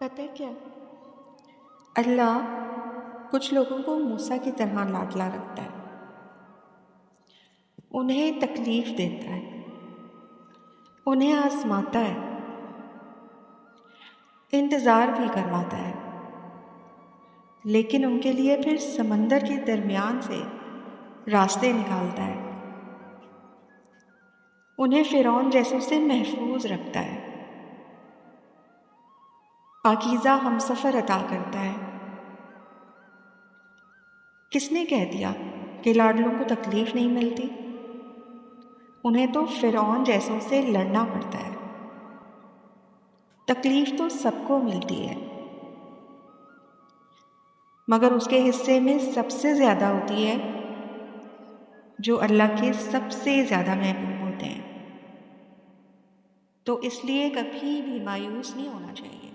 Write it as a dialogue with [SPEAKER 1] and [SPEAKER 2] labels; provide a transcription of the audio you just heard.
[SPEAKER 1] پتہ ہے کیا؟ اللہ کچھ لوگوں کو موسیٰ کی طرح لاڈلا رکھتا ہے، انہیں تکلیف دیتا ہے، انہیں آزماتا ہے، انتظار بھی کرواتا ہے، لیکن ان کے لیے پھر سمندر کے درمیان سے راستے نکالتا ہے، انہیں فرعون جیسوں سے محفوظ رکھتا ہے، پاکیزہ ہمسفر عطا کرتا ہے۔ کس نے کہہ دیا کہ لاڈلوں کو تکلیف نہیں ملتی؟ انہیں تو فرعون جیسوں سے لڑنا پڑتا ہے۔ تکلیف تو سب کو ملتی ہے، مگر اس کے حصے میں سب سے زیادہ ہوتی ہے جو اللہ کے سب سے زیادہ محبوب ہوتے ہیں۔ تو اس لیے کبھی بھی مایوس نہیں ہونا چاہیے۔